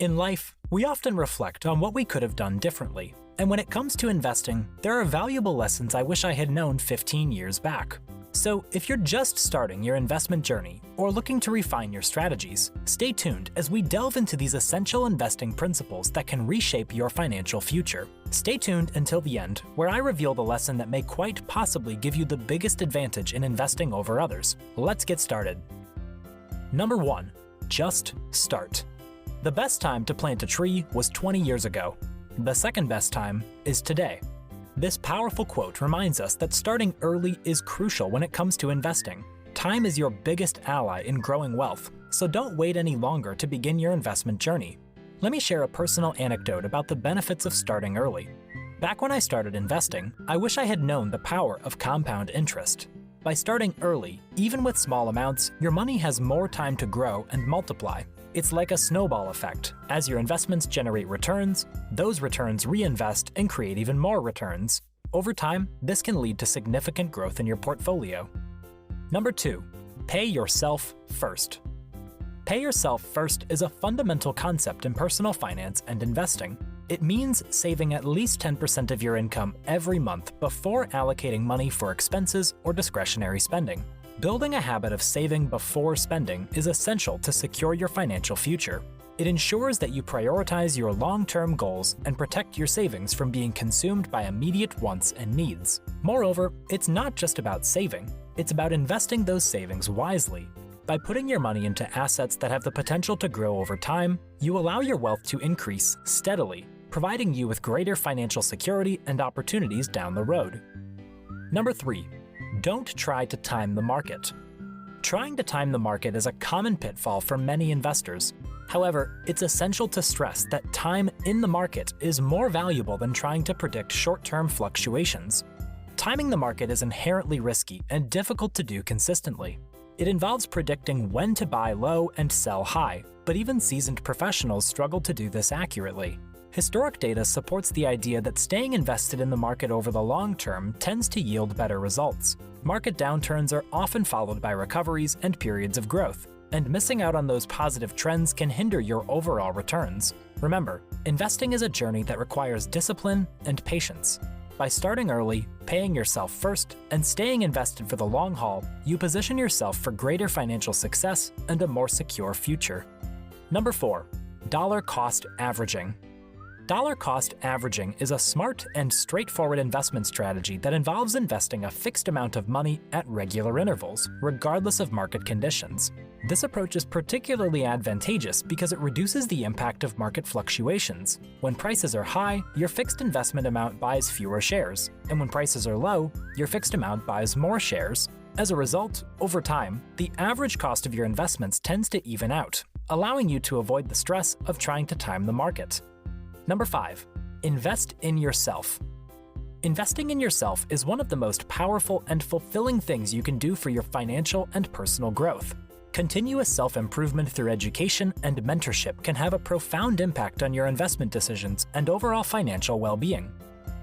In life, we often reflect on what we could have done differently. And when it comes to investing, there are valuable lessons I wish I had known 15 years back. So if you're just starting your investment journey or looking to refine your strategies, stay tuned as we delve into these essential investing principles that can reshape your financial future. Stay tuned until the end, where I reveal the lesson that may quite possibly give you the biggest advantage in investing over others. Let's get started. Number 1. Just start. The best time to plant a tree was 20 years ago. The second best time is today. This powerful quote reminds us that starting early is crucial when it comes to investing. Time is your biggest ally in growing wealth, so don't wait any longer to begin your investment journey. Let me share a personal anecdote about the benefits of starting early. Back when I started investing, I wish I had known the power of compound interest. By starting early, even with small amounts, your money has more time to grow and multiply. It's like a snowball effect. As your investments generate returns, those returns reinvest and create even more returns. Over time, this can lead to significant growth in your portfolio. Number 2. Pay yourself first. Pay yourself first is a fundamental concept in personal finance and investing. It means saving at least 10% of your income every month before allocating money for expenses or discretionary spending. Building a habit of saving before spending is essential to secure your financial future. It ensures that you prioritize your long-term goals and protect your savings from being consumed by immediate wants and needs. Moreover, it's not just about saving, it's about investing those savings wisely. By putting your money into assets that have the potential to grow over time, you allow your wealth to increase steadily, providing you with greater financial security and opportunities down the road. Number 3. Don't try to time the market. Trying to time the market is a common pitfall for many investors. However, it's essential to stress that time in the market is more valuable than trying to predict short-term fluctuations. Timing the market is inherently risky and difficult to do consistently. It involves predicting when to buy low and sell high, but even seasoned professionals struggle to do this accurately. Historic data supports the idea that staying invested in the market over the long term tends to yield better results. Market downturns are often followed by recoveries and periods of growth, and missing out on those positive trends can hinder your overall returns. Remember, investing is a journey that requires discipline and patience. By starting early, paying yourself first, and staying invested for the long haul, you position yourself for greater financial success and a more secure future. Number 4. Dollar cost averaging. Dollar cost averaging is a smart and straightforward investment strategy that involves investing a fixed amount of money at regular intervals, regardless of market conditions. This approach is particularly advantageous because it reduces the impact of market fluctuations. When prices are high, your fixed investment amount buys fewer shares, and when prices are low, your fixed amount buys more shares. As a result, over time, the average cost of your investments tends to even out, allowing you to avoid the stress of trying to time the market. Number 5. Invest in yourself. Investing in yourself is one of the most powerful and fulfilling things you can do for your financial and personal growth. Continuous self-improvement through education and mentorship can have a profound impact on your investment decisions and overall financial well-being.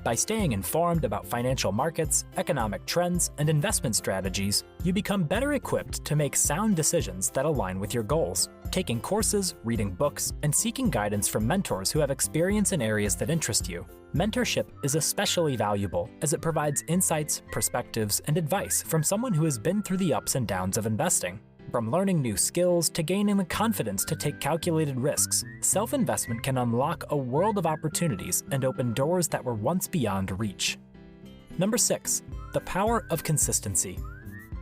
By staying informed about financial markets, economic trends, and investment strategies, you become better equipped to make sound decisions that align with your goals. Taking courses, reading books, and seeking guidance from mentors who have experience in areas that interest you. Mentorship is especially valuable as it provides insights, perspectives, and advice from someone who has been through the ups and downs of investing. From learning new skills to gaining the confidence to take calculated risks, self-investment can unlock a world of opportunities and open doors that were once beyond reach. Number 6. The power of consistency.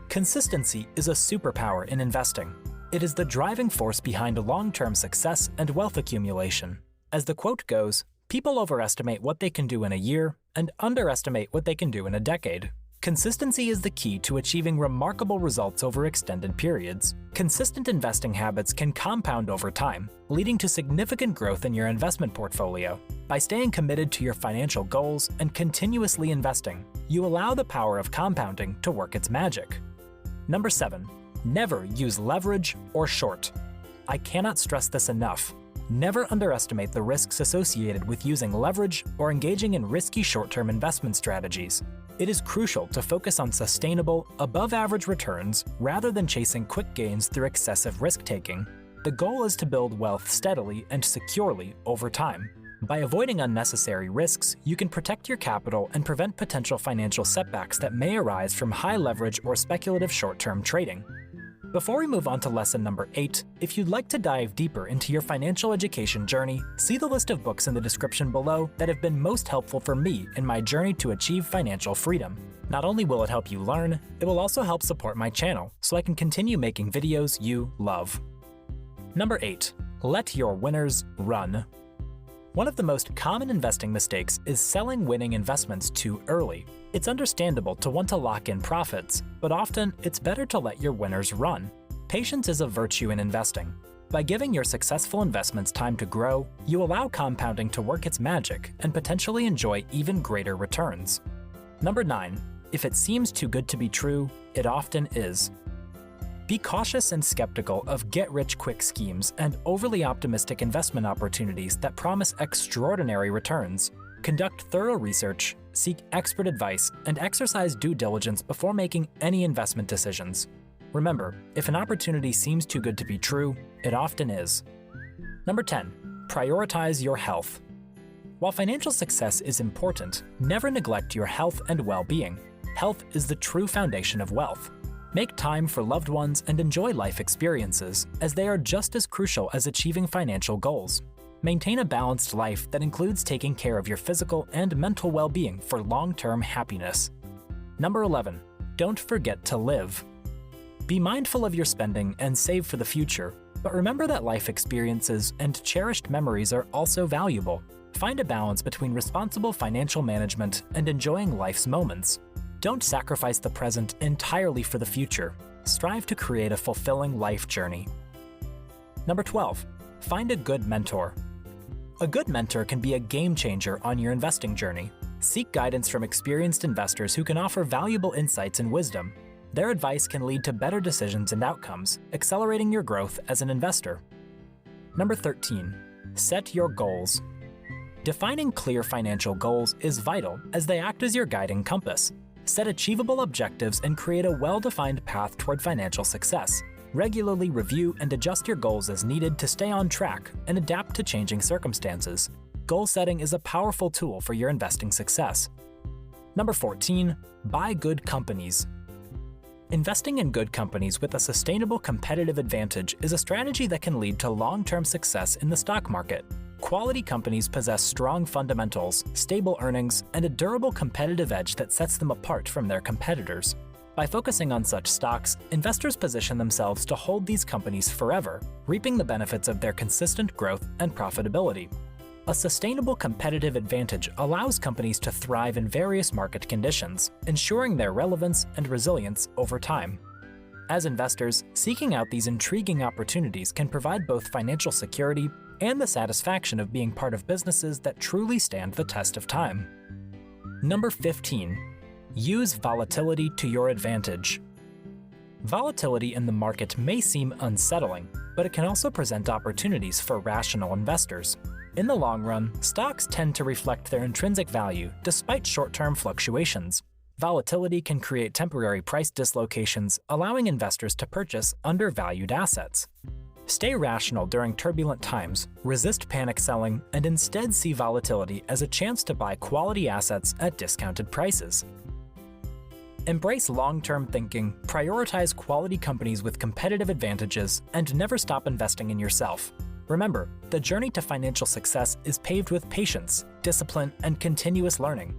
Consistency is a superpower in investing. It is the driving force behind long-term success and wealth accumulation. As the quote goes, people overestimate what they can do in a year and underestimate what they can do in a decade. Consistency is the key to achieving remarkable results over extended periods. Consistent investing habits can compound over time, leading to significant growth in your investment portfolio. By staying committed to your financial goals and continuously investing, you allow the power of compounding to work its magic. Number 7. Never use leverage or short. I cannot stress this enough. Never underestimate the risks associated with using leverage or engaging in risky short-term investment strategies. It is crucial to focus on sustainable, above-average returns rather than chasing quick gains through excessive risk-taking. The goal is to build wealth steadily and securely over time. By avoiding unnecessary risks, you can protect your capital and prevent potential financial setbacks that may arise from high leverage or speculative short-term trading. Before we move on to lesson number 8, if you'd like to dive deeper into your financial education journey, see the list of books in the description below that have been most helpful for me in my journey to achieve financial freedom. Not only will it help you learn, it will also help support my channel so I can continue making videos you love. Number 8. Let your winners run. One of the most common investing mistakes is selling winning investments too early. It's understandable to want to lock in profits, but often it's better to let your winners run. Patience is a virtue in investing. By giving your successful investments time to grow, you allow compounding to work its magic and potentially enjoy even greater returns. Number 9. If it seems too good to be true, it often is. Be cautious and skeptical of get-rich-quick schemes and overly optimistic investment opportunities that promise extraordinary returns. Conduct thorough research, seek expert advice, and exercise due diligence before making any investment decisions. Remember, if an opportunity seems too good to be true, it often is. Number 10. Prioritize your health. While financial success is important, never neglect your health and well-being. Health is the true foundation of wealth. Make time for loved ones and enjoy life experiences, as they are just as crucial as achieving financial goals. Maintain a balanced life that includes taking care of your physical and mental well-being for long-term happiness. Number 11. Don't forget to live. Be mindful of your spending and save for the future, but remember that life experiences and cherished memories are also valuable. Find a balance between responsible financial management and enjoying life's moments. Don't sacrifice the present entirely for the future. Strive to create a fulfilling life journey. Number 12. Find a good mentor. A good mentor can be a game changer on your investing journey. Seek guidance from experienced investors who can offer valuable insights and wisdom. Their advice can lead to better decisions and outcomes, accelerating your growth as an investor. Number 13. Set your goals. Defining clear financial goals is vital as they act as your guiding compass. Set achievable objectives and create a well-defined path toward financial success. Regularly review and adjust your goals as needed to stay on track and adapt to changing circumstances. Goal setting is a powerful tool for your investing success. Number 14. Buy good companies. Investing in good companies with a sustainable competitive advantage is a strategy that can lead to long-term success in the stock market. Quality companies possess strong fundamentals, stable earnings, and a durable competitive edge that sets them apart from their competitors. By focusing on such stocks, investors position themselves to hold these companies forever, reaping the benefits of their consistent growth and profitability. A sustainable competitive advantage allows companies to thrive in various market conditions, ensuring their relevance and resilience over time. As investors, seeking out these intriguing opportunities can provide both financial security and the satisfaction of being part of businesses that truly stand the test of time. Number 15. Use volatility to your advantage. Volatility in the market may seem unsettling, but it can also present opportunities for rational investors. In the long run, stocks tend to reflect their intrinsic value despite short-term fluctuations. Volatility can create temporary price dislocations, allowing investors to purchase undervalued assets. Stay rational during turbulent times, resist panic selling, and instead see volatility as a chance to buy quality assets at discounted prices. Embrace long-term thinking, prioritize quality companies with competitive advantages, and never stop investing in yourself. Remember, the journey to financial success is paved with patience, discipline, and continuous learning.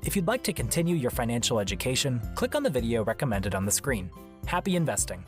If you'd like to continue your financial education, click on the video recommended on the screen. Happy investing!